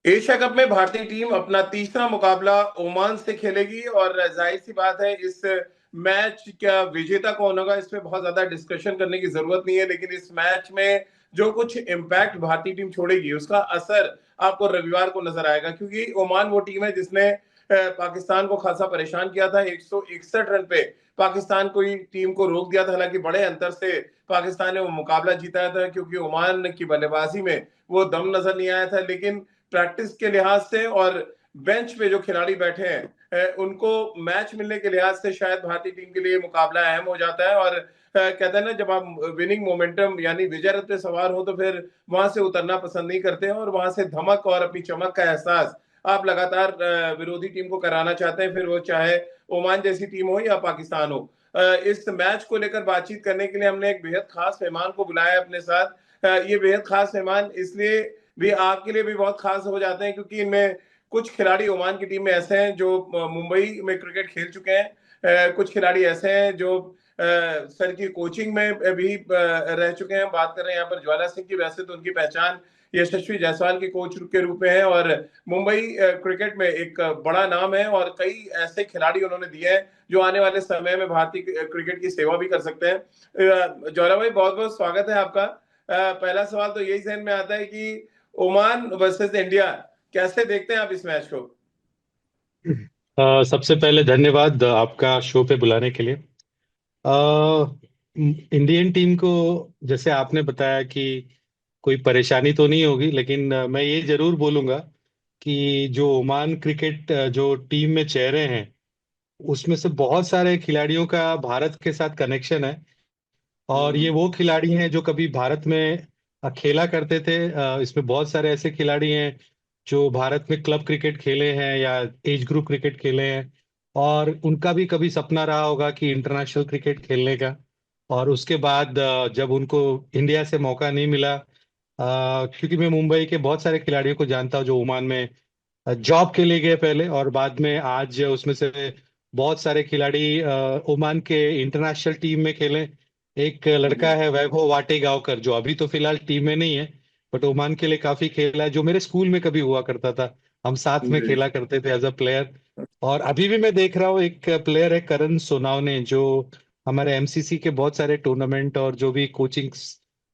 Asia cup में भारतीय team अपना तीसरा मुकाबला ओमान से खेलेगी और जाहिर सी बात है इस मैच का विजेता कौन होगा इस पे बहुत ज्यादा डिस्कशन करने की जरूरत नहीं है। लेकिन इस मैच में जो कुछ इम्पैक्ट भारतीय टीम छोड़ेगी उसका असर आपको रविवार को नजर आएगा, क्योंकि ओमान वो टीम है जिसने पाकिस्तान को खासा परेशान किया था। 161 रन पे पाकिस्तान को टीम को रोक दिया था। हालांकि बड़े अंतर से पाकिस्तान ने वो मुकाबला जीता था, क्योंकि ओमान की बल्लेबाजी में वो दम नजर नहीं आया था। लेकिन प्रैक्टिस के लिहाज से और बेंच पे जो खिलाड़ी बैठे हैं उनको मैच मिलने के लिहाज से शायद भारतीय टीम के लिए मुकाबला अहम हो जाता है। और कहते हैं ना, जब आप विनिंग मोमेंटम यानी विजय रथ पे सवार हो तो फिर वहां से उतरना पसंद नहीं करते हैं और वहां से धमक और अपनी चमक का एहसास आप लगातार विरोधी टीम को कराना चाहते हैं, फिर वो चाहे ओमान जैसी टीम हो या पाकिस्तान हो। इस मैच को लेकर बातचीत करने के लिए हमने एक बेहद खास मेहमान को बुलाया अपने साथ। ये बेहद खास मेहमान इसलिए भी आपके लिए भी बहुत खास हो जाते हैं क्योंकि इनमें कुछ खिलाड़ी ओमान की टीम में ऐसे हैं जो मुंबई में क्रिकेट खेल चुके हैं। कुछ खिलाड़ी ऐसे हैं जो सर की कोचिंग में भी रह चुके हैं। बात कर रहे हैं यहाँ पर ज्वाला सिंह की। वैसे तो उनकी पहचान यशस्वी जायसवाल के कोच के रूप में है और मुंबई क्रिकेट में एक बड़ा नाम है और कई ऐसे खिलाड़ी उन्होंने दिए हैं जो आने वाले समय में भारतीय क्रिकेट की सेवा भी कर सकते हैं। ज्वाला भाई, बहुत बहुत स्वागत है आपका। पहला सवाल तो यही जहन में आता है कि ओमान वर्सेस इंडिया, कैसे देखते हैं आप इस मैच को? सबसे पहले धन्यवाद आपका शो पे बुलाने के लिए। इंडियन टीम को जैसे आपने बताया कि कोई परेशानी तो नहीं होगी, लेकिन मैं ये जरूर बोलूंगा कि जो ओमान क्रिकेट जो टीम में चेहरे हैं उसमें से बहुत सारे खिलाड़ियों का भारत के साथ कनेक्शन है। और ये हम्म। वो खिलाड़ी हैं जो कभी भारत में खेला करते थे। इसमें बहुत सारे ऐसे खिलाड़ी हैं जो भारत में क्लब क्रिकेट खेले हैं या एज ग्रुप क्रिकेट खेले हैं, और उनका भी कभी सपना रहा होगा कि इंटरनेशनल क्रिकेट खेलने का। और उसके बाद जब उनको इंडिया से मौका नहीं मिला, क्योंकि मैं मुंबई के बहुत सारे खिलाड़ियों को जानता हूँ जो ओमान में जॉब के लिए गए पहले, और बाद में आज उसमें से बहुत सारे खिलाड़ी ओमान के इंटरनेशनल टीम में खेले। एक लड़का जी। है वैभव वाटेगांवकर जो अभी तो फिलहाल टीम में नहीं है, बट ओमान के लिए काफी खेला है, जो मेरे स्कूल में कभी हुआ करता था। हम साथ में जी। खेला करते थे एज अ प्लेयर। और अभी भी मैं देख रहा हूँ एक प्लेयर है करण सोनावने, जो हमारे एमसीसी के बहुत सारे टूर्नामेंट और जो भी कोचिंग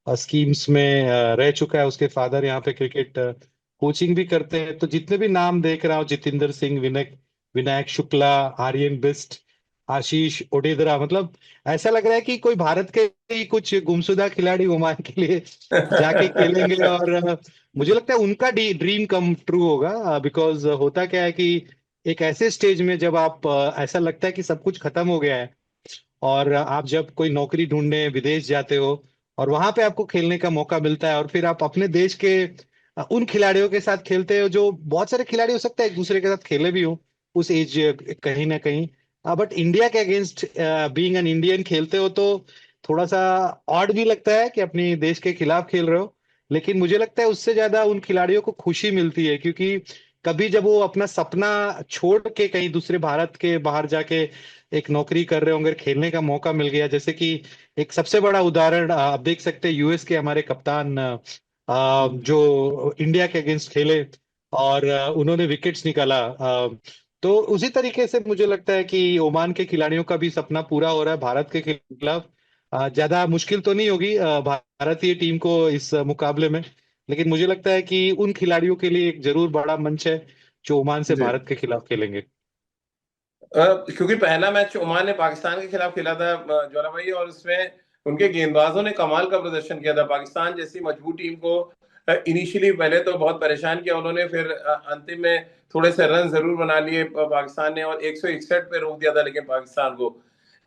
स्कीम्स में रह चुका है। उसके फादर यहाँ पे क्रिकेट कोचिंग भी करते हैं। तो जितने भी नाम देख रहा हूँ, जितेंद्र सिंह, विनायक विनायक शुक्ला, आर्यन बिस्ट, आशीष ओडेदरा, मतलब ऐसा लग रहा है कि कोई भारत के ही कुछ गुमशुदा खिलाड़ी ओमान के लिए जाके खेलेंगे। और मुझे लगता है उनका ड्रीम कम ट्रू होगा। बिकॉज होता क्या है कि एक ऐसे स्टेज में जब आप ऐसा लगता है कि सब कुछ खत्म हो गया है, और आप जब कोई नौकरी ढूंढने विदेश जाते हो और वहां पे आपको खेलने का मौका मिलता है, और फिर आप अपने देश के उन खिलाड़ियों के साथ खेलते हो जो बहुत सारे खिलाड़ी हो सकता है एक दूसरे के साथ खेले भी हो उस एज, कहीं ना कहीं। बट इंडिया के अगेंस्ट बीइंग एन इंडियन खेलते हो तो थोड़ा सा ऑड भी लगता है कि अपने देश के खिलाफ खेल रहे हो। लेकिन मुझे लगता है उससे ज्यादा उन खिलाड़ियों को खुशी मिलती है, क्योंकि कभी जब वो अपना सपना छोड़ के कहीं दूसरे भारत के बाहर जाके एक नौकरी कर रहे होंगे, खेलने का मौका मिल गया। जैसे कि एक सबसे बड़ा उदाहरण आप देख सकते हैं, यूएस के हमारे कप्तान जो इंडिया के अगेंस्ट खेले और उन्होंने विकेट्स निकाला। तो उसी तरीके से मुझे लगता है कि ओमान के खिलाड़ियों का भी सपना पूरा हो रहा है भारत के खिलाफ। ज्यादा मुश्किल तो नहीं होगी भारतीय टीम को इस मुकाबले में, लेकिन मुझे लगता है कि उन खिलाड़ियों के लिए एक जरूर बड़ा मंच है जो ओमान से जी। भारत के खिलाफ खेलेंगे। क्योंकि पहला मैच ओमान ने पाकिस्तान के खिलाफ खेला था ज्वाला भाई, और उसमें उनके गेंदबाजों ने कमाल का प्रदर्शन किया था। पाकिस्तान जैसी मजबूत टीम को इनिशियली पहले तो बहुत परेशान किया उन्होंने, फिर अंतिम में थोड़े से रन जरूर बना लिए पाकिस्तान ने और 161 पे रोक दिया था। लेकिन पाकिस्तान को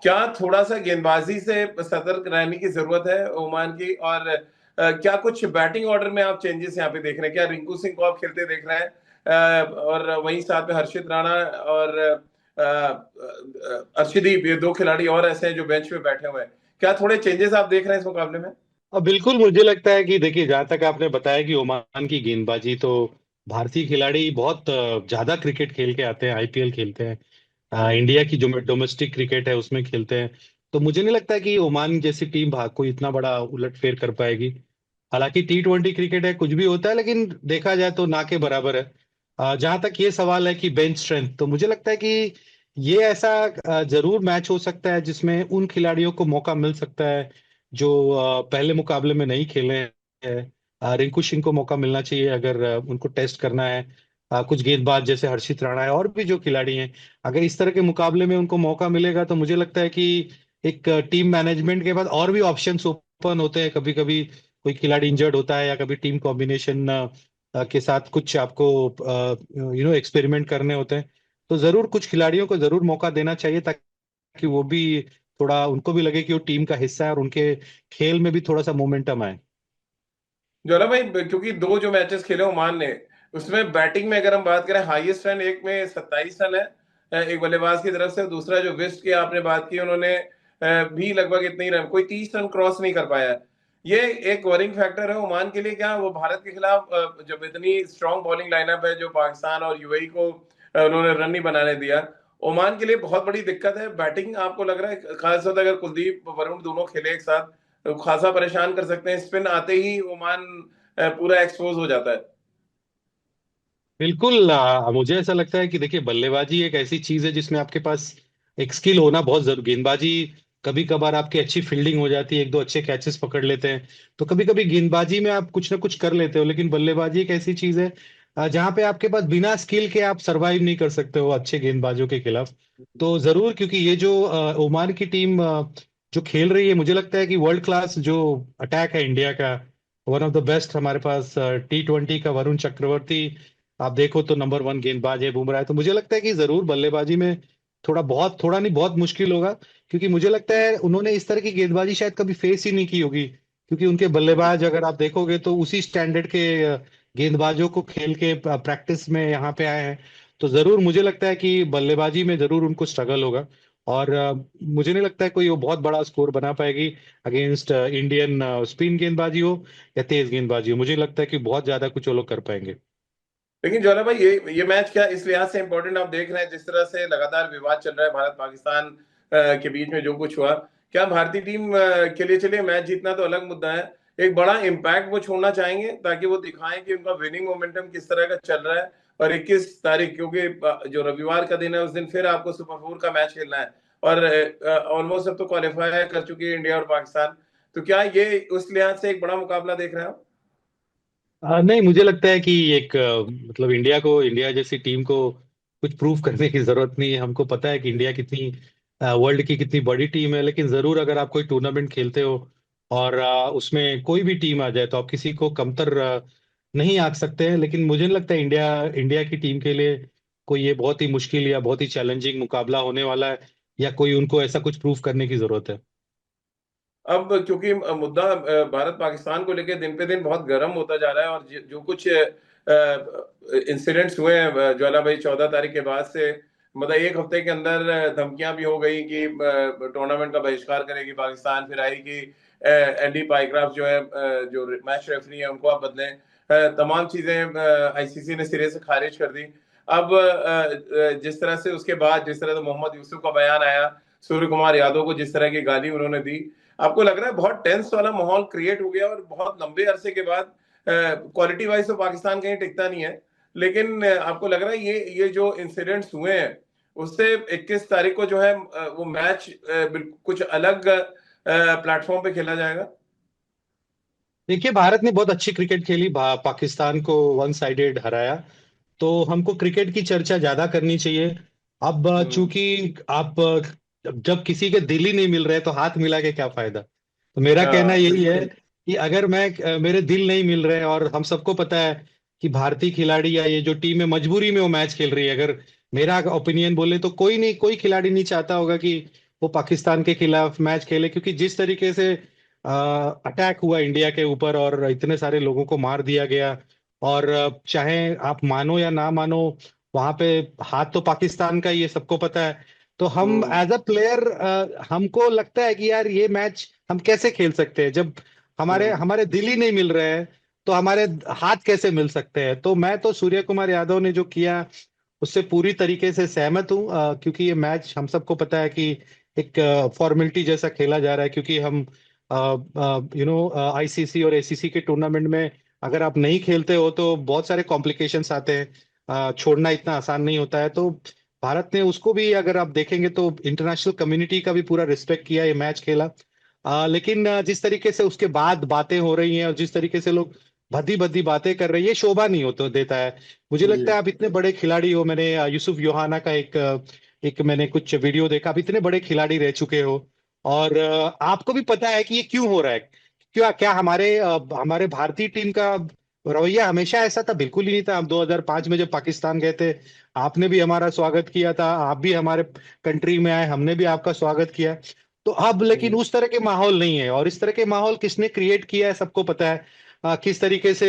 क्या थोड़ा सा गेंदबाजी से सतर्क रहने की जरूरत है ओमान की? और क्या कुछ बैटिंग ऑर्डर में आप चेंजेस यहाँ पे देख रहे हैं? क्या रिंकू सिंह को आप खेलते देख रहे हैं? और वहीं साथ में हर्षित राणा और अर्शदीप, ये दो खिलाड़ी और ऐसे हैं जो बेंच पे बैठे हुए हैं। क्या थोड़े चेंजेस आप देख रहे हैं इस मुकाबले में? और बिल्कुल मुझे लगता है कि देखिए, जहां तक आपने बताया कि ओमान की गेंदबाजी, तो भारतीय खिलाड़ी बहुत ज्यादा क्रिकेट खेल के आते हैं, आईपीएल खेलते हैं। इंडिया की जो डोमेस्टिक क्रिकेट है उसमें खेलते हैं। तो मुझे नहीं लगता कि ओमान जैसी टीम भाग को इतना बड़ा उलटफेर कर पाएगी। हालांकि T20 क्रिकेट है, कुछ भी होता है, लेकिन देखा जाए तो ना के बराबर है। जहां तक ये सवाल है कि बेंच स्ट्रेंथ, तो मुझे लगता है कि ये ऐसा जरूर मैच हो सकता है जिसमें उन खिलाड़ियों को मौका मिल सकता है जो पहले मुकाबले में नहीं खेले हैं। रिंकू सिंह को मौका मिलना चाहिए अगर उनको टेस्ट करना है। कुछ गेंदबाज जैसे हर्षित राणा है और भी जो खिलाड़ी हैं, अगर इस तरह के मुकाबले में उनको मौका मिलेगा तो मुझे लगता है कि एक टीम मैनेजमेंट के बाद और भी ऑप्शंस ओपन होते हैं। कभी कभी कोई खिलाड़ी इंजर्ड होता है या कभी टीम कॉम्बिनेशन के साथ कुछ आपको एक्सपेरिमेंट करने होते हैं, तो जरूर कुछ खिलाड़ियों को जरूर मौका देना चाहिए ताकि वो भी थोड़ा, उनको भी लगे कि वो टीम का हिस्सा है और उनके खेल में भी थोड़ा सा मोमेंटम आए। जोला भाई, क्योंकि दो जो मैचेस खेले ओमान ने, उसमें बैटिंग में अगर हम बात करें, हाईएस्ट रन एक में 27 रन है एक बल्लेबाज की तरफ से। दूसरा जो वेस्ट की आपने बात की, उन्होंने भी लगभग इतने ही रन, कोई 30 रन क्रॉस नहीं कर पाया। ये एक वरिंग फैक्टर है ओमान के लिए क्या? वो भारत के खिलाफ जब इतनी स्ट्रांग बॉलिंग लाइनअप है, जो पाकिस्तान और यूएई को उन्होंने रन नहीं बनाने दिया, ओमान के लिए बहुत बड़ी दिक्कत है बैटिंग। आपको लग रहा है खासतौर अगर कुलदीप वरुण दोनों खेले एक साथ तो खासा परेशान कर सकते हैं? स्पिन आते ही ओमान पूरा एक्सपोज हो जाता है। बिल्कुल। मुझे ऐसा लगता है कि देखिए, बल्लेबाजी एक ऐसी चीज है जिसमें आपके पास एक स्किल होना बहुत जरूरी। गेंदबाजी कभी कभार आपकी अच्छी फील्डिंग हो जाती है, एक दो अच्छे कैचेस पकड़ लेते हैं, तो कभी कभी गेंदबाजी में आप कुछ ना कुछ कर लेते हो। लेकिन बल्लेबाजी एक ऐसी चीज है जहां पे आपके पास बिना स्किल के आप सरवाइव नहीं कर सकते हो अच्छे गेंदबाजों के खिलाफ। तो जरूर, क्योंकि ये जो ओमान की टीम जो खेल रही है, मुझे लगता है कि वर्ल्ड क्लास जो अटैक है इंडिया का, वन ऑफ द बेस्ट हमारे पास T20 का वरुण चक्रवर्ती आप देखो तो नंबर वन गेंदबाज है, बुमराह है। तो मुझे लगता है कि जरूर बल्लेबाजी में थोड़ा नहीं बहुत मुश्किल होगा, क्योंकि मुझे लगता है उन्होंने इस तरह की गेंदबाजी शायद कभी फेस ही नहीं की होगी। क्योंकि उनके बल्लेबाज अगर आप देखोगे तो उसी स्टैंडर्ड के गेंदबाजों को खेल के प्रैक्टिस में यहाँ पे आए हैं। तो जरूर मुझे लगता है कि बल्लेबाजी में जरूर उनको स्ट्रगल होगा। और मुझे नहीं लगता है कोई वो बहुत बड़ा स्कोर बना पाएगी अगेंस्ट इंडियन स्पिन गेंदबाजी हो या तेज गेंदबाजी हो। मुझे लगता है कि बहुत ज्यादा कुछ वो लोग कर पाएंगे। लेकिन ज्वाला भाई, ये मैच क्या इस लिहाज से इंपॉर्टेंट आप देख रहे हैं, जिस तरह से लगातार विवाद चल रहा है भारत पाकिस्तान के बीच में, जो कुछ हुआ, क्या भारतीय टीम के लिए, चलिए मैच जीतना तो अलग मुद्दा है, एक बड़ा इम्पैक्ट वो छोड़ना चाहेंगे ताकि वो दिखाएं कि उनका विनिंग मोमेंटम किस तरह का चल रहा है? और 21 तारीख, क्योंकि जो रविवार का दिन है, उस दिन फिर आपको सुपर 4 का मैच खेलना है, और ऑलमोस्ट अब तो क्वालिफाई कर चुकी है इंडिया और पाकिस्तान। तो क्या ये उस लिहाज से एक बड़ा मुकाबला देख रहे हैं आप? नहीं, मुझे लगता है कि एक मतलब इंडिया जैसी टीम को कुछ प्रूव करने की जरूरत नहीं है। हमको पता है कि इंडिया कितनी वर्ल्ड की कितनी बड़ी टीम है। लेकिन जरूर अगर आप कोई टूर्नामेंट खेलते हो और उसमें कोई भी टीम आ जाए तो आप किसी को कमतर नहीं आंक सकते हैं। लेकिन मुझे नहीं लगता इंडिया इंडिया की टीम के लिए कोई ये बहुत ही मुश्किल या बहुत ही चैलेंजिंग मुकाबला होने वाला है, या कोई उनको ऐसा कुछ प्रूव करने की जरूरत है। अब क्योंकि मुद्दा भारत पाकिस्तान को लेकर दिन पे दिन बहुत गर्म होता जा रहा है, और जो कुछ इंसिडेंट्स हुए हैं ज्वाला भाई 14 तारीख के बाद से, मतलब एक हफ्ते के अंदर धमकियां भी हो गई कि टूर्नामेंट का बहिष्कार करेगी पाकिस्तान, फिर आई कि एंडी पाइक्राफ्ट जो है जो मैच रेफरी है उनको आप बदलें, तमाम चीजें आईसीसी ने सिरे से खारिज कर दी। अब जिस तरह से उसके बाद, जिस तरह से मोहम्मद यूसुफ का बयान आया, सूर्य कुमार यादव को जिस तरह की गाली उन्होंने दी, आपको लग रहा है बहुत टेंस वाला माहौल क्रिएट हो गया, और बहुत लंबे अरसे के बाद क्वालिटी वाइज तो पाकिस्तान कहीं टिकता नहीं है, लेकिन आपको लग रहा है ये जो इंसिडेंट्स हुए हैं उससे 21 तारीख को जो है वो मैच कुछ अलग प्लेटफॉर्म पे खेला जाएगा? देखिए, भारत ने बहुत अच्छी क्रिकेट खेली, पाकिस्तान को वन साइडेड हराया। तो हमको क्रिकेट की चर्चा ज्यादा करनी चाहिए। अब हम्म। चूंकि आप जब किसी के दिल ही नहीं मिल रहे तो हाथ मिला के क्या फायदा। तो मेरा कहना हाँ, यही है बिल्कुल। कि अगर मेरे दिल नहीं मिल रहे, और हम सबको पता है कि भारतीय खिलाड़ी या ये जो टीम है मजबूरी में वो मैच खेल रही है। अगर मेरा ओपिनियन बोले तो कोई नहीं, कोई खिलाड़ी नहीं चाहता होगा कि वो पाकिस्तान के खिलाफ मैच खेले, क्योंकि जिस तरीके से अटैक हुआ इंडिया के ऊपर और इतने सारे लोगों को मार दिया गया, और चाहे आप मानो या ना मानो, वहां पे हाथ तो पाकिस्तान का ही है, सबको पता है। तो हम हम्म। एज अ प्लेयर हमको लगता है कि यार ये मैच हम कैसे खेल सकते हैं जब हमारे हम्म। हमारे दिल ही नहीं मिल रहे हैं। तो हमारे हाथ कैसे मिल सकते हैं? तो मैं तो सूर्य कुमार यादव ने जो किया उससे पूरी तरीके से सहमत हूँ, क्योंकि ये मैच हम सबको पता है कि एक फॉर्मेलिटी जैसा खेला जा रहा है, क्योंकि हम आईसीसी और एसीसी के टूर्नामेंट में अगर आप नहीं खेलते हो तो बहुत सारे कॉम्प्लिकेशंस आते हैं। छोड़ना इतना आसान नहीं होता है। तो भारत ने उसको भी अगर आप देखेंगे तो इंटरनेशनल कम्युनिटी का भी पूरा रिस्पेक्ट किया, ये मैच खेला। लेकिन जिस तरीके से उसके बाद बातें हो रही हैं और जिस तरीके से लोग भद्दी भद्दी बातें कर रहे हैं, ये शोभा नहीं होता देता है। मुझे लगता जी है आप इतने बड़े खिलाड़ी हो। मैंने यूसुफ योहाना का एक मैंने कुछ वीडियो देखा। आप इतने बड़े खिलाड़ी रह चुके हो और आपको भी पता है कि ये क्यों हो रहा है। क्या क्या हमारे भारतीय टीम का रवैया हमेशा ऐसा था? बिल्कुल ही नहीं था। हम 2005 में जब पाकिस्तान गए थे, आपने भी हमारा स्वागत किया था। आप भी हमारे कंट्री में आए, हमने भी आपका स्वागत किया। तो अब लेकिन जी उस तरह के माहौल नहीं है। और इस तरह के माहौल किसने क्रिएट किया है सबको पता है। किस तरीके से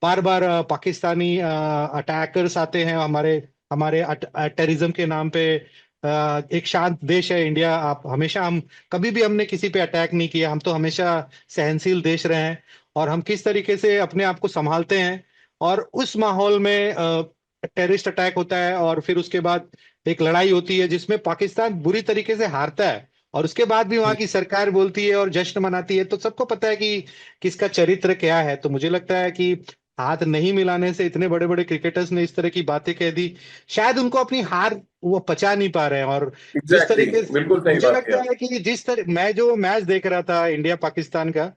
बार बार पाकिस्तानी अटैकर्स आते हैं हमारे हमारे टेररिज्म के नाम पे। एक शांत देश है इंडिया। आप हमेशा हम कभी भी हमने किसी पे अटैक नहीं किया। हम तो हमेशा सहनशील देश रहे हैं। और हम किस तरीके से अपने आप को संभालते हैं। और उस माहौल में टेररिस्ट अटैक होता है और फिर उसके बाद एक लड़ाई होती है जिसमें पाकिस्तान बुरी तरीके से हारता है। और उसके बाद भी वहां की सरकार बोलती है और जश्न मनाती है। तो सबको पता है कि किसका चरित्र क्या है। तो मुझे लगता है कि हाथ नहीं मिलाने से इतने बड़े बड़े क्रिकेटर्स ने इस तरह की बातें कह दी। शायद उनको अपनी हार वो पचा नहीं पा रहे हैं। और जिस एग्जैक्टली तरीके से बिल्कुल सही मुझे बात लगता किया। है कि जिस तरह मैं जो मैच देख रहा था इंडिया पाकिस्तान का,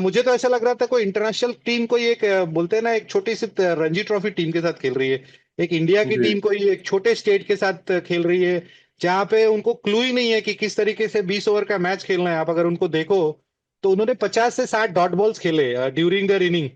मुझे तो ऐसा लग रहा था कोई इंटरनेशनल टीम कोई एक बोलते हैं ना, एक छोटी सी रणजी ट्रॉफी टीम के साथ खेल रही है। एक इंडिया की जी टीम कोई एक छोटे स्टेट के साथ खेल रही है, जहाँ पे उनको क्लू ही नहीं है कि किस तरीके से 20 ओवर का मैच खेलना है। आप अगर उनको देखो तो उन्होंने 50 से 60 डॉट बॉल्स खेले ड्यूरिंग दर इनिंग।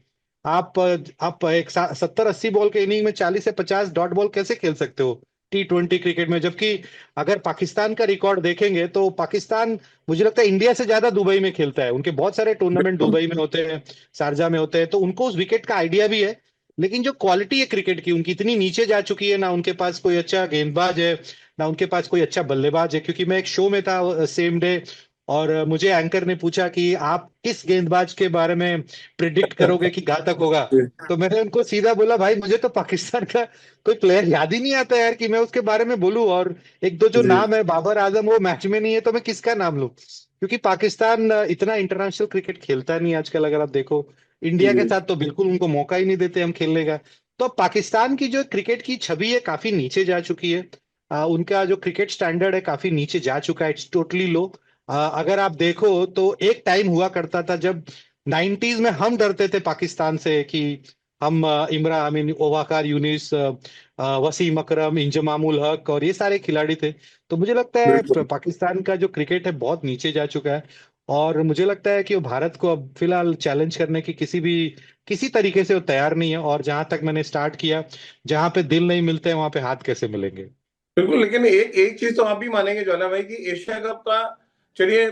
आप एक 70-80 बॉल के इनिंग में 40 से 50 डॉट बॉल कैसे खेल सकते हो T20 क्रिकेट में? जबकि अगर पाकिस्तान का रिकॉर्ड देखेंगे तो पाकिस्तान मुझे लगता है इंडिया से ज्यादा दुबई में खेलता है। उनके बहुत सारे टूर्नामेंट बिल्कुल। दुबई में होते हैं, शारजा में होते हैं। तो उनको उस विकेट का आइडिया भी है। लेकिन जो क्वालिटी है क्रिकेट की उनकी इतनी नीचे जा चुकी है ना। उनके पास कोई अच्छा गेंदबाज है, ना उनके पास कोई अच्छा बल्लेबाज है। क्योंकि मैं एक शो में था सेम डे, और मुझे एंकर ने पूछा कि आप किस गेंदबाज के बारे में प्रिडिक्ट करोगे कि घातक होगा। तो मैंने उनको सीधा बोला, भाई मुझे तो पाकिस्तान का कोई प्लेयर याद ही नहीं आता यार कि मैं उसके बारे में बोलूं। और एक दो जो जी नाम है, बाबर आजम, वो मैच में नहीं है तो मैं किसका नाम लूं? क्योंकि पाकिस्तान इतना इंटरनेशनल क्रिकेट खेलता नहीं आजकल। अगर आप देखो इंडिया के जी साथ तो बिल्कुल उनको मौका ही नहीं देते हम खेलने का। तो अब पाकिस्तान की जो क्रिकेट की छवि है काफी नीचे जा चुकी है। उनका जो क्रिकेट स्टैंडर्ड है काफी नीचे जा चुका है। इट्स टोटली लो। अगर आप देखो तो एक टाइम हुआ करता था जब 90s में हम डरते थे पाकिस्तान से कि हम इमरान, आई मीन ओवाकार यूनिस, वसीम अकरम, इंजमामुल हक और ये सारे खिलाड़ी थे। तो मुझे लगता है बिल्कुल। पाकिस्तान का जो क्रिकेट है बहुत नीचे जा चुका है। और मुझे लगता है कि वो भारत को अब फिलहाल चैलेंज करने की किसी तरीके से वो तैयार नहीं है। और जहां तक मैंने स्टार्ट किया, जहां पे दिल नहीं मिलते हैं वहां पे हाथ कैसे मिलेंगे? बिल्कुल, लेकिन एक एक चीज तो आप भी मानेंगे ज्वाला भाई कि एशिया कप का, चलिए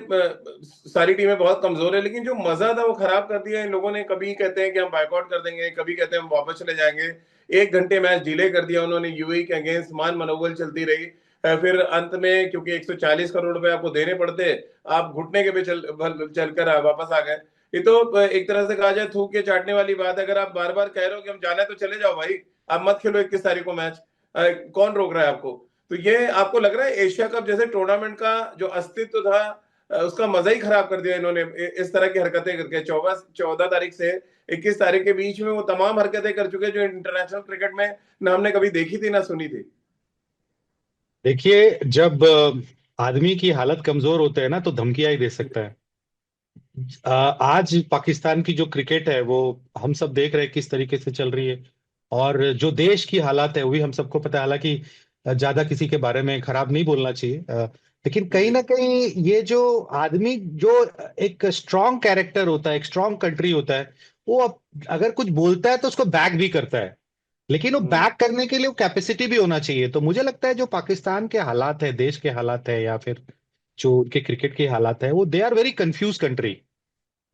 सारी टीमें बहुत कमजोर है, लेकिन जो मजा था वो खराब कर दिया इन लोगों ने। कभी कहते हैं कि हम बायकॉट कर देंगे, कभी कहते हैं हम वापस चले जाएंगे। 1 घंटे मैच डिले कर दिया उन्होंने यूएई के अगेंस्ट, मान मनोबल चलती रही। फिर अंत में क्योंकि 140 करोड़ रुपए आपको देने पड़ते, आप घुटने के पे चलकर वापस आ गए। ये तो एक तरह से कहा जाए थूक के चाटने वाली बात है। अगर आप बार बार कह रहे हो कि हम जाना है तो चले जाओ भाई, आप मत खेलो 21 तारीख को मैच। कौन रोक रहा है आपको? तो ये आपको लग रहा है एशिया कप जैसे टूर्नामेंट का जो अस्तित्व था, उसका मजा ही खराब कर दिया इन्होंने इस तरह की हरकतें करके। 14 तारीख से 21 तारीख के बीच में वो तमाम हरकतें कर चुके जो इंटरनेशनल क्रिकेट में ना हमने कभी देखी थी ना सुनी थी। देखिए, जब आदमी की हालत कमजोर होते हैं ना तो धमकियां ही दे सकता है। आज पाकिस्तान की जो क्रिकेट है वो हम सब देख रहे हैं किस तरीके से चल रही है। और जो देश की हालात है वो भी हम सबको पता है। हालांकि ज्यादा किसी के बारे में खराब नहीं बोलना चाहिए, लेकिन कहीं जी ना कहीं ये जो आदमी जो एक स्ट्रांग कैरेक्टर होता है, एक स्ट्रांग कंट्री होता है, वो अगर कुछ बोलता है तो उसको बैक भी करता है। लेकिन वो बैक करने के लिए वो कैपेसिटी भी होना चाहिए। तो मुझे लगता है जो पाकिस्तान के हालात है, देश के हालात है, या फिर जो उनके क्रिकेट के हालात है, वो they are very confuse country.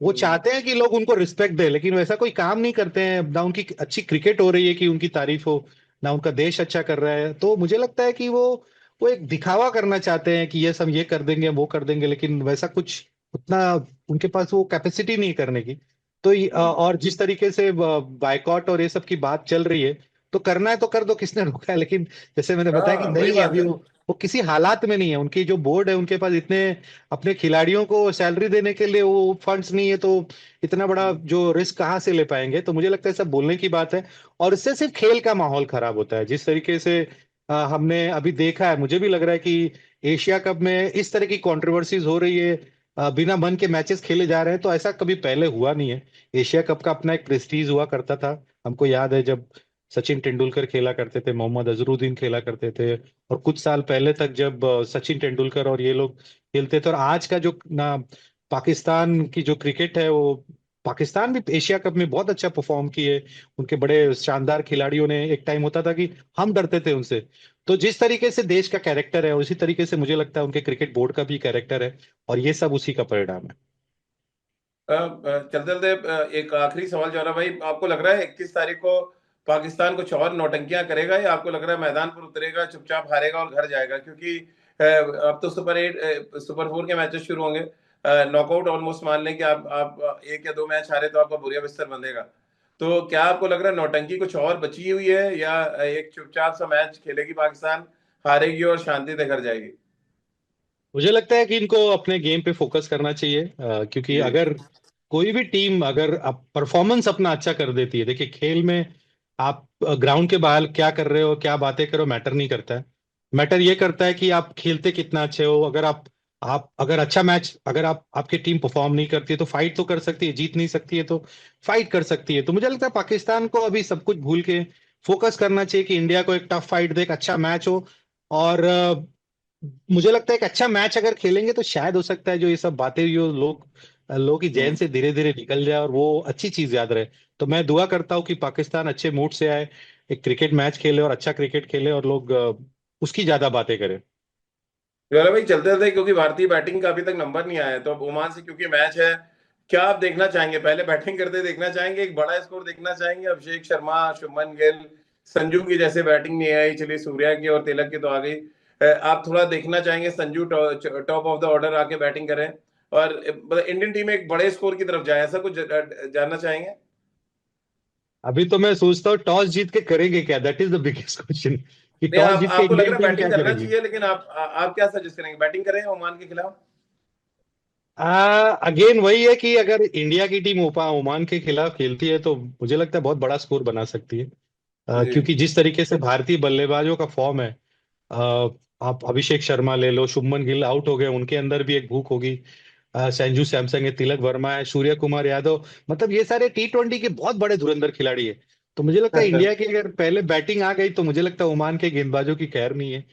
वो चाहते हैं कि लोग उनको रिस्पेक्ट दे, लेकिन वैसा कोई काम नहीं करते हैं। ना उनकी अच्छी क्रिकेट हो रही है कि उनकी तारीफ हो, ना उनका देश अच्छा कर रहा है। तो मुझे लगता है कि वो एक दिखावा करना चाहते हैं कि ये सब ये कर देंगे वो कर देंगे, लेकिन वैसा कुछ उतना उनके पास वो कैपेसिटी नहीं करने की। तो और जिस तरीके से बायकॉट और ये सब की बात चल रही है, तो करना है तो कर दो, किसने रोका है? लेकिन जैसे मैंने बताया कि हाँ वही नहीं है बात अभी है। वो किसी हालात में नहीं है, उनकी जो बोर्ड है उनके पास इतने अपने खिलाड़ियों को सैलरी देने के लिए वो फंड्स नहीं है, तो इतना बड़ा जो रिस्क कहाँ से ले पाएंगे? तो मुझे लगता है सब बोलने की बात है। और इससे सिर्फ खेल का माहौल खराब होता है, जिस तरीके से हमने अभी देखा है, मुझे भी लग रहा है कि एशिया कप में इस तरह की कंट्रोवर्सीज हो रही है, बिना मन के मैचेस खेले जा रहे हैं, तो ऐसा कभी पहले हुआ नहीं है। एशिया कप का अपना एक प्रेस्टीज हुआ करता था। हमको याद है जब सचिन तेंदुलकर खेला करते थे, मोहम्मद अजहरुद्दीन खेला करते थे, और कुछ साल पहले तक जब सचिन तेंदुलकर और ये लोग खेलते थे। और आज का जो ना पाकिस्तान की जो क्रिकेट है, वो पाकिस्तान भी एशिया कप में बहुत अच्छा परफॉर्म किए, उनके बड़े शानदार खिलाड़ियों ने। एक टाइम होता था कि हम डरते थे उनसे। तो जिस तरीके से देश का कैरेक्टर है, उसी तरीके से मुझे लगता है उनके क्रिकेट बोर्ड का भी कैरेक्टर है, और ये सब उसी का परिणाम है। चलते चलते एक आखिरी सवाल जो है ना भाई, आपको लग रहा है 21 तारीख को पाकिस्तान कुछ और नौटंकियां करेगा, या आपको लग रहा है मैदान पर उतरेगा, चुपचाप हारेगा और घर जाएगा? क्योंकि अब तो सुपर 4 के मैचेस शुरू होंगे। नॉकआउट ऑलमोस्ट मान लें कि आप एक या दो मैच हारे तो आपका बुरिया बिस्तर बंधेगा। तो क्या आपको लग रहा है नौटंकी कुछ और बची हुई है, या एक चुपचाप सा मैच खेलेगी पाकिस्तान, हारेगी और शांति से घर जाएगी? मुझे लगता है कि इनको अपने गेम पे फोकस करना चाहिए, क्योंकि जी। अगर कोई भी टीम अगर परफॉर्मेंस अपना अच्छा कर देती है, देखिए खेल में आप ग्राउंड के बाहर क्या कर रहे हो, क्या बातें करो, मैटर नहीं करता है। मैटर ये करता है कि आप खेलते कितना अच्छे हो। अगर आप अगर अच्छा मैच, अगर आपकी टीम परफॉर्म नहीं करती है तो फाइट तो कर सकती है, जीत नहीं सकती है तो फाइट कर सकती है। तो मुझे लगता है पाकिस्तान को अभी सब कुछ भूल के फोकस करना चाहिए कि इंडिया को एक टफ फाइट दे, एक अच्छा मैच हो। और मुझे लगता है एक अच्छा मैच अगर खेलेंगे तो शायद हो सकता है जो ये सब बातें जो लोग की जहन हम्म। से धीरे धीरे निकल जाए और वो अच्छी चीज याद रहे। तो मैं दुआ करता हूँ कि पाकिस्तान अच्छे मूड से आए, एक क्रिकेट मैच खेले और अच्छा क्रिकेट खेले, और लोग उसकी ज्यादा बातें करें। जोला भाई चलते चलते, क्योंकि भारतीय बैटिंग का अभी तक नंबर नहीं आया है, तो अब ओमान से क्योंकि मैच है, क्या आप देखना चाहेंगे? पहले बैटिंग करते देखना चाहेंगे, एक बड़ा स्कोर देखना चाहेंगे? अभिषेक शर्मा, शुभमन गिल, संजू की जैसे बैटिंग नहीं आई, चलिए सूर्या की और तिलक की तो आ गई। आप थोड़ा देखना चाहेंगे Sanju top of the order आके बैटिंग करें, और मतलब इंडियन टीम एक बड़े स्कोर की तरफ जाए, ऐसा कुछ जानना चाहेंगे? अभी तो मैं सोचता हूँ टॉस जीत के करेंगे क्या, that is the biggest question, कि नहीं, टॉस जीत के आपको लग इंडियन रहा है टीम बैटिंग क्या करना करेगी। चाहिए, लेकिन आप क्या सजेस्ट करेंगे, बैटिंग करें ओमान के खिलाफ? अगेन वही है कि अगर इंडिया की टीम ओमान के खिलाफ खेलती है तो मुझे लगता है बहुत बड़ा स्कोर बना सकती है। जी। क्योंकि जिस तरीके से भारतीय बल्लेबाजों का फॉर्म है, अ, आप अभिषेक शर्मा ले लो, शुभमन गिल आउट हो गए, उनके अंदर भी एक भूख होगी। संजू सैमसंग है, तिलक वर्मा है, सूर्य कुमार यादव, मतलब ये सारे T20 के बहुत बड़े धुरंधर खिलाड़ी है। तो मुझे लगता है इंडिया की अगर पहले बैटिंग आ गई तो मुझे लगता है ओमान के गेंदबाजों की खैर नहीं है,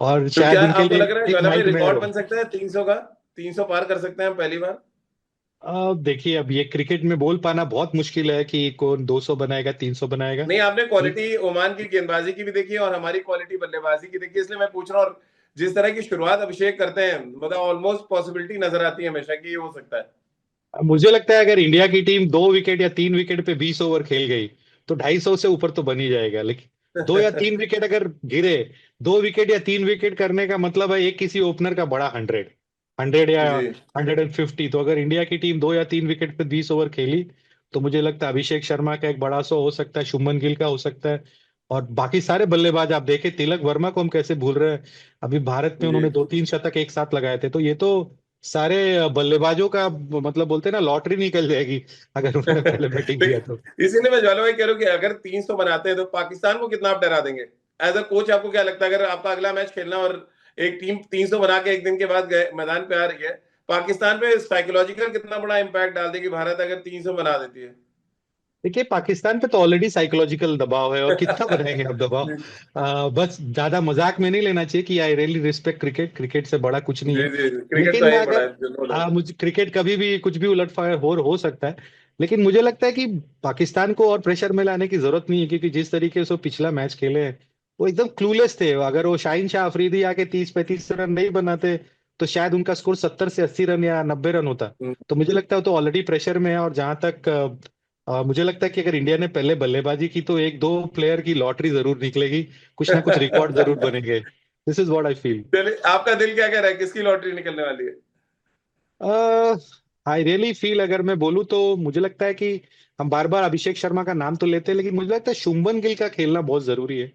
और तो क्या शायद उनके आपको लिए लग रहा है एक ज्वाला भाई नाइटमेयर रिकॉर्ड हो। बन सकता है 300 का? 300 पार कर सकते हैं हम पहली बार? देखिए अब ये क्रिकेट में बोल पाना बहुत मुश्किल है कि कौन 200 बनाएगा, 300 बनाएगा। नहीं, आपने क्वालिटी ओमान की गेंदबाजी की भी देखी है और हमारी क्वालिटी बल्लेबाजी की देखी है, इसलिए मैं पूछ रहा हूँ। और जिस तरह की शुरुआत अभिषेक करते हैं, मतलब ऑलमोस्ट पॉसिबिलिटी नजर आती है हमेशा कि ये हो सकता है। मुझे लगता है अगर इंडिया की टीम 2 विकेट या 3 विकेट पे 20 ओवर खेल गई तो 250 से ऊपर तो बन ही जाएगा। लेकिन 2 या 3 विकेट अगर गिरे, 2 विकेट या 3 विकेट करने का मतलब है एक किसी ओपनर का बड़ा 100 या जी। 150। तो अगर इंडिया की टीम 2 या 3 विकेट पे 20 ओवर खेली तो मुझे लगता है अभिषेक शर्मा का एक बड़ा 100 हो सकता है, शुभमन गिल का हो सकता है, और बाकी सारे बल्लेबाज आप देखें, तिलक वर्मा को हम कैसे भूल रहे हैं। अभी भारत में जी। उन्होंने 2-3 शतक एक साथ लगाए थे। तो ये तो सारे बल्लेबाजों का मतलब बोलते हैं ना, लॉटरी निकल जाएगी अगर उन्होंने पहले बैटिंग किया तो। इसीलिए मैं ज्वाला भाई कह रहा हूँ कि अगर 300 बनाते हैं तो पाकिस्तान को कितना आप डरा देंगे? एज अ कोच आपको क्या लगता है, अगर आपका अगला मैच खेलना और एक टीम 300 बना के एक दिन के बाद गए मैदान पे आ रही है, पाकिस्तान पे साइकोलॉजिकल कितना बड़ा इंपैक्ट डाल देगी भारत अगर 300 बना देती है? देखिए पाकिस्तान पे तो ऑलरेडी साइकोलॉजिकल दबाव है, और कितना बनाएंगे अब दबाव। जी। बस ज्यादा मजाक में नहीं लेना चाहिए कि I really respect cricket, cricket से बड़ा कुछ नहीं जी। है। जी, क्रिकेट तो लेकिन है ही बड़ा अगर है, नो डाउट। मुझे क्रिकेट कभी भी कुछ भी उलट फायर हो सकता है। लेकिन मुझे लगता है कि पाकिस्तान को और प्रेशर में लाने की जरूरत नहीं है, क्योंकि जिस तरीके से वो पिछला मैच खेले हैं, वो एकदम क्लूलेस थे। अगर वो शाहिन शाह अफरीदी आके 30-35 रन नहीं बनाते तो शायद उनका स्कोर 70 से 80 रन या 90 रन होता। तो मुझे लगता है वो तो ऑलरेडी प्रेशर में है। और जहां तक मुझे लगता है कि अगर इंडिया ने पहले बल्लेबाजी की तो एक दो प्लेयर की लॉटरी जरूर निकलेगी, कुछ ना कुछ रिकॉर्ड जरूर बनेंगे। This is what I feel. चलिए, आपका दिल क्या कह रहा है, किसकी लॉटरी निकलने वाली है? आई रियली फील, अगर मैं बोलूँ तो मुझे लगता है कि हम बार बार अभिषेक शर्मा का नाम तो लेते हैं, लेकिन मुझे लगता है शुभमन गिल का खेलना बहुत जरूरी है।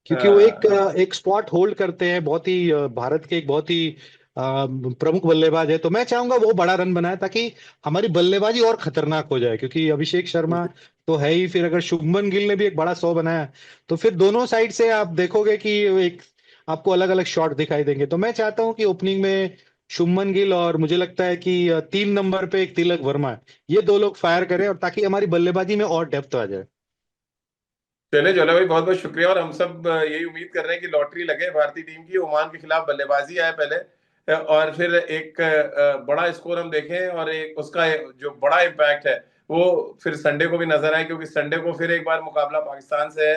क्योंकि वो एक हाँ। एक स्पॉट होल्ड करते हैं, बहुत ही भारत के एक बहुत ही प्रमुख बल्लेबाज है। तो मैं चाहूंगा वो बड़ा रन बनाए ताकि हमारी बल्लेबाजी और खतरनाक हो जाए, क्योंकि अभिषेक शर्मा तो है ही, फिर अगर शुभमन गिल ने भी एक बड़ा 100 बनाया तो फिर दोनों साइड से आप देखोगे कि एक आपको अलग अलग शॉट दिखाई देंगे। तो मैं चाहता हूं कि ओपनिंग में शुभमन गिल, और मुझे लगता है कि 3 नंबर पे एक तिलक वर्मा है, ये दो लोग फायर करें, और ताकि हमारी बल्लेबाजी में और डेप्थ आ जाए। चले ज्वाला भाई, बहुत बहुत शुक्रिया। और हम सब यही उम्मीद कर रहे हैं कि लॉटरी लगे भारतीय टीम की, ओमान के खिलाफ बल्लेबाजी आए पहले, और फिर एक बड़ा स्कोर हम देखें, और एक उसका जो बड़ा इम्पैक्ट है वो फिर संडे को भी नजर आए, क्योंकि संडे को फिर एक बार मुकाबला पाकिस्तान से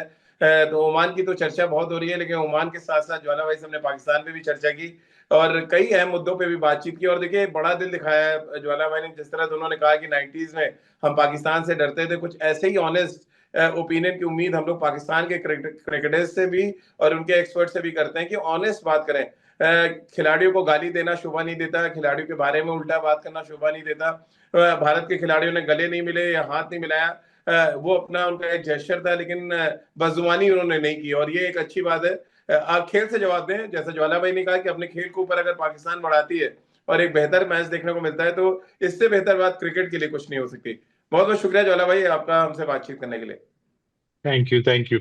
है। तो ओमान की तो चर्चा बहुत हो रही है, लेकिन ओमान के साथ साथ ज्वाला भाई से हमने पाकिस्तान पे भी चर्चा की और कई अहम मुद्दों पे भी बातचीत की। और देखिए, बड़ा दिल दिखाया है ज्वाला भाई ने, जिस तरह उन्होंने कहा कि 90s में हम पाकिस्तान से डरते थे, कुछ ऐसे ही ऑनेस्ट ओपिनियन की उम्मीद हम लोग पाकिस्तान के क्रिकेटर्स से भी और उनके एक्सपर्ट से भी करते हैं कि ऑनेस्ट बात करें। खिलाड़ियों को गाली देना शोभा नहीं देता, खिलाड़ियों के बारे में उल्टा बात करना शोभा नहीं देता। भारत के खिलाड़ियों ने गले नहीं मिले या हाथ नहीं मिलाया, वो अपना उनका एक जेस्चर था, लेकिन बदजुबानी उन्होंने नहीं की, और ये एक अच्छी बात है। आप खेल से जवाब दें, जैसा ज्वाला भाई ने कहा कि अपने खेल के ऊपर अगर पाकिस्तान बढ़ाती है और एक बेहतर मैच देखने को मिलता है, तो इससे बेहतर बात क्रिकेट के लिए कुछ नहीं हो सकती। बहुत बहुत शुक्रिया ज्वाला भाई आपका हमसे बातचीत करने के लिए। Thank you, thank you.